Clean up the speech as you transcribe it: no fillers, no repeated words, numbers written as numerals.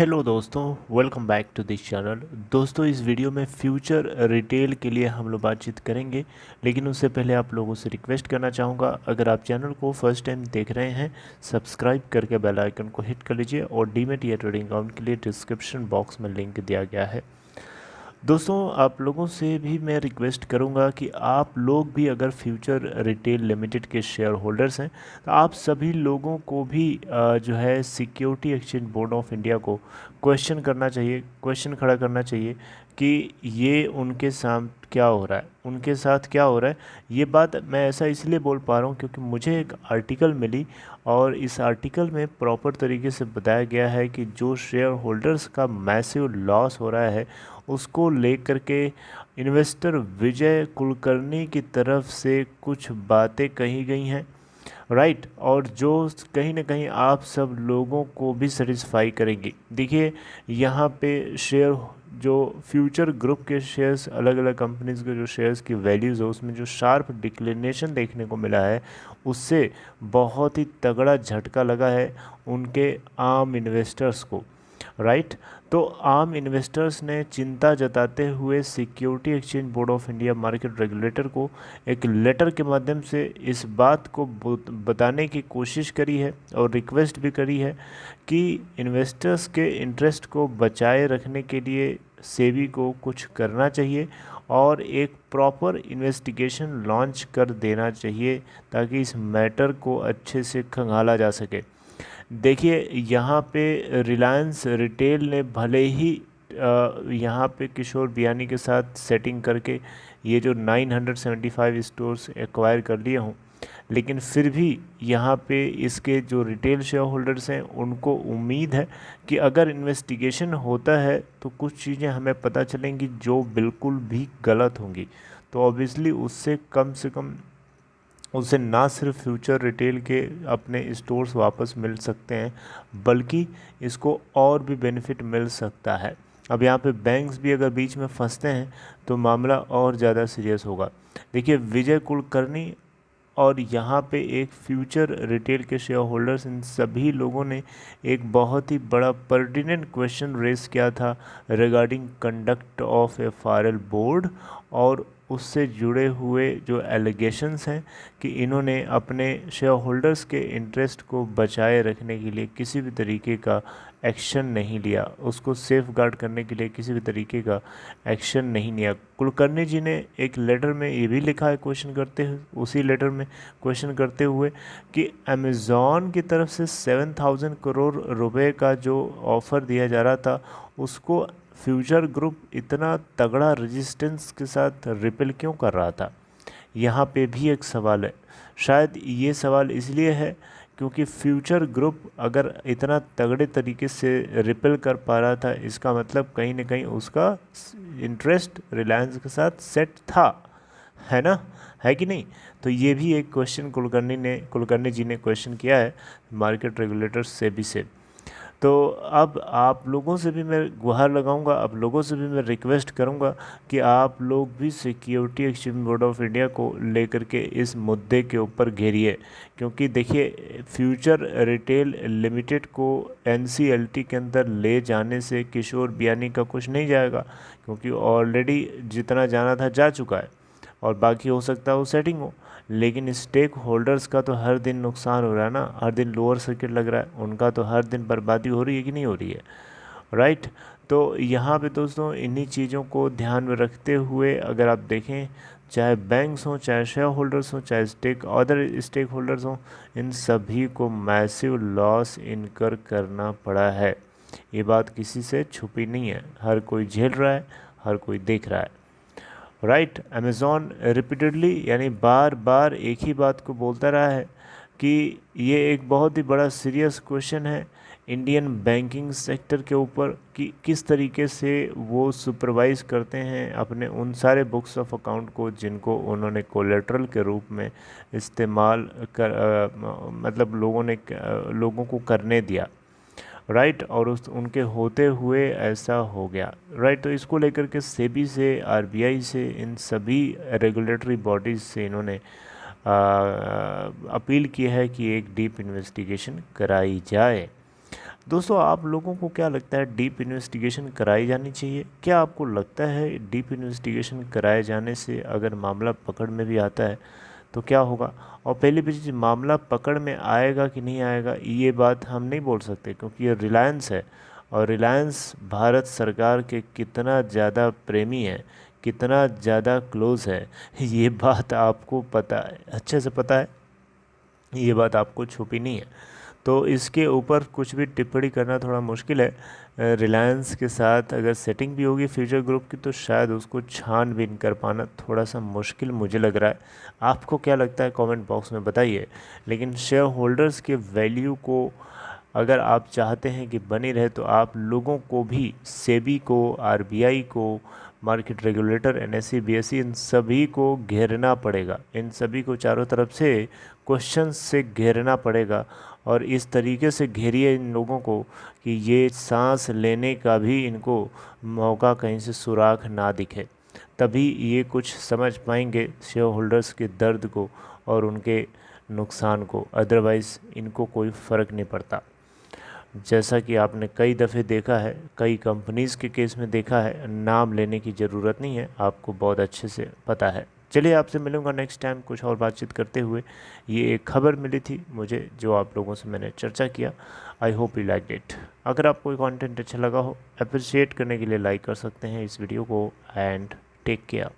Hello दोस्तों, welcome back to this channel. दोस्तों, इस वीडियो में फ्यूचर रिटेल के लिए हम लोग बातचीत करेंगे, लेकिन उससे पहले आप लोगों से रिक्वेस्ट करना चाहूँगा, अगर आप चैनल को फर्स्ट टाइम देख रहे हैं, सब्सक्राइब करके बेल आइकन को हिट कर लीजिए और डीमैट या ट्रेडिंग अकाउंट के लिए डिस्क्रिप्शन बॉक्स में लिंक दिया गया है। दोस्तों, आप लोगों से भी मैं रिक्वेस्ट करूंगा कि आप लोग भी अगर फ्यूचर रिटेल लिमिटेड के शेयर होल्डर्स हैं तो आप सभी लोगों को भी जो है security exchange board of India को क्वेश्चन करना चाहिए, क्वेश्चन खड़ा करना चाहिए कि ये उनके साथ क्या हो रहा है, उनके साथ क्या हो रहा है। ये बात मैं ऐसा इसलिए बोल पा रहा हूँ क्योंकि मुझे एक आर्टिकल मिली और इस आर्टिकल में प्रॉपर तरीके से बताया गया है कि जो शेयर होल्डर्स का मैसिव लॉस हो रहा है उसको लेकर के इन्वेस्टर विजय कुलकर्णी की तरफ से कुछ बातें कही गई हैं, राइट, और जो कहीं ना कहीं आप सब लोगों को भी सेटिस्फाई करेंगी। देखिए, यहाँ पे शेयर जो फ्यूचर ग्रुप के शेयर्स, अलग अलग कंपनीज के जो शेयर्स की वैल्यूज़ है उसमें जो शार्प डिक्लिनेशन देखने को मिला है उससे बहुत ही तगड़ा झटका लगा है उनके आम इन्वेस्टर्स को, राइट। तो आम इन्वेस्टर्स ने चिंता जताते हुए security exchange board of India market regulator को एक लेटर के माध्यम से इस बात को बताने की कोशिश करी है और रिक्वेस्ट भी करी है कि इन्वेस्टर्स के इंटरेस्ट को बचाए रखने के लिए सेबी को कुछ करना चाहिए और एक प्रॉपर इन्वेस्टिगेशन लॉन्च कर देना चाहिए ताकि इस मैटर को अच्छे से खंगाला जा सके। देखिए, यहाँ पे रिलायंस रिटेल ने भले ही यहाँ पे किशोर बियानी के साथ सेटिंग करके ये जो 975 स्टोर्स एक्वायर कर लिए हों, लेकिन फिर भी यहाँ पे इसके जो रिटेल शेयर होल्डर्स हैं उनको उम्मीद है कि अगर इन्वेस्टिगेशन होता है तो कुछ चीज़ें हमें पता चलेंगी जो बिल्कुल भी गलत होंगी। तो ऑब्वियसली उससे कम से कम उसे ना सिर्फ फ्यूचर रिटेल के अपने स्टोर्स वापस मिल सकते हैं बल्कि इसको और भी बेनिफिट मिल सकता है। अब यहाँ पे बैंक्स भी अगर बीच में फंसते हैं तो मामला और ज़्यादा सीरियस होगा। देखिए, विजय कुलकर्णी और यहाँ पे एक फ्यूचर रिटेल के शेयर होल्डर्स, इन सभी लोगों ने एक बहुत ही बड़ा पर्टिनेंट क्वेश्चन रेस किया था रिगार्डिंग कंडक्ट ऑफ एफआरएल बोर्ड और उससे जुड़े हुए जो एलिगेशंस हैं कि इन्होंने अपने शेयर होल्डर्स के इंटरेस्ट को बचाए रखने के लिए किसी भी तरीके का एक्शन नहीं लिया, उसको सेफ गार्ड करने के लिए किसी भी तरीके का एक्शन नहीं लिया। कुलकर्णी जी ने एक लेटर में ये भी लिखा है क्वेश्चन करते हुए, उसी लेटर में क्वेश्चन करते हुए कि अमेज़ॉन की तरफ से 7,000 करोड़ रुपए का जो ऑफ़र दिया जा रहा था उसको फ्यूचर ग्रुप इतना तगड़ा रेजिस्टेंस के साथ रिपेल क्यों कर रहा था। यहाँ पे भी एक सवाल है। शायद ये सवाल इसलिए है क्योंकि फ्यूचर ग्रुप अगर इतना तगड़े तरीके से रिपेल कर पा रहा था, इसका मतलब कहीं ना कहीं उसका इंटरेस्ट रिलायंस के साथ सेट था, है ना, है कि नहीं। तो ये भी एक क्वेश्चन कुलकर्णी जी ने क्वेश्चन किया है मार्केट रेगुलेटर सेबी से। तो अब आप लोगों से भी मैं गुहार लगाऊंगा, आप लोगों से भी मैं रिक्वेस्ट करूंगा कि आप लोग भी security exchange board of India को लेकर के इस मुद्दे के ऊपर घेरिए, क्योंकि देखिए, फ्यूचर रिटेल लिमिटेड को एनसीएलटी के अंदर ले जाने से किशोर बियानी का कुछ नहीं जाएगा, क्योंकि ऑलरेडी जितना जाना था जा चुका है और बाकी हो सकता है वो सेटिंग हो। लेकिन स्टेक होल्डर्स का तो हर दिन नुकसान हो रहा है ना, हर दिन लोअर सर्किट लग रहा है, उनका तो हर दिन बर्बादी हो रही है कि नहीं हो रही है, राइट। तो यहाँ पे दोस्तों इन्हीं चीज़ों को ध्यान में रखते हुए अगर आप देखें, चाहे बैंक्स हों, चाहे शेयर होल्डर्स हों, चाहे अदर स्टेक होल्डर्स हों, इन सभी को मैसिव लॉस इनकर करना पड़ा है। ये बात किसी से छुपी नहीं है, हर कोई झेल रहा है, हर कोई देख रहा है, राइट। अमेज़ॉन रिपीटेडली यानी बार बार एक ही बात को बोलता रहा है कि ये एक बहुत ही बड़ा सीरियस क्वेश्चन है इंडियन बैंकिंग सेक्टर के ऊपर कि किस तरीके से वो सुपरवाइज़ करते हैं अपने उन सारे बुक्स ऑफ अकाउंट को जिनको उन्होंने कोलेटरल के रूप में इस्तेमाल कर मतलब लोगों को करने दिया, राइट। और उनके होते हुए ऐसा हो गया, राइट। तो इसको लेकर के सेबी से, आरबीआई से, इन सभी रेगुलेटरी बॉडीज़ से इन्होंने अपील की है कि एक डीप इन्वेस्टिगेशन कराई जाए। दोस्तों आप लोगों को क्या लगता है, डीप इन्वेस्टिगेशन कराई जानी चाहिए? क्या आपको लगता है डीप इन्वेस्टिगेशन कराए जाने से अगर मामला पकड़ में भी आता है तो क्या होगा? और पहली भी चीज़, मामला पकड़ में आएगा कि नहीं आएगा ये बात हम नहीं बोल सकते, क्योंकि ये रिलायंस है और रिलायंस भारत सरकार के कितना ज़्यादा प्रेमी है, कितना ज़्यादा क्लोज़ है, ये बात आपको पता है, अच्छे से पता है, ये बात आपको छुपी नहीं है। तो इसके ऊपर कुछ भी टिप्पणी करना थोड़ा मुश्किल है। रिलायंस के साथ अगर सेटिंग भी होगी फ्यूचर ग्रुप की तो शायद उसको छानबीन कर पाना थोड़ा सा मुश्किल मुझे लग रहा है। आपको क्या लगता है कमेंट बॉक्स में बताइए। लेकिन शेयर होल्डर्स के वैल्यू को अगर आप चाहते हैं कि बनी रहे तो आप लोगों को भी, सेबी को, आरबीआई को, मार्केट रेगुलेटर, एनएसई, बीएसई, इन सभी को घेरना पड़ेगा। इन सभी को चारों तरफ से क्वेश्चन से घेरना पड़ेगा और इस तरीके से घेरिए इन लोगों को कि ये सांस लेने का भी इनको मौका कहीं से सुराग ना दिखे। तभी ये कुछ समझ पाएंगे शेयर होल्डर्स के दर्द को और उनके नुकसान को, अदरवाइज़ इनको कोई फ़र्क नहीं पड़ता। जैसा कि आपने कई दफ़े देखा है, कई कंपनीज़ के केस में देखा है, नाम लेने की ज़रूरत नहीं है, आपको बहुत अच्छे से पता है। चलिए आपसे मिलूंगा नेक्स्ट टाइम कुछ और बातचीत करते हुए। ये एक खबर मिली थी मुझे जो आप लोगों से मैंने चर्चा किया। I hope you like it. अगर आपको कंटेंट अच्छा लगा हो, अप्रिशिएट करने के लिए लाइक कर सकते हैं इस वीडियो को। And take care.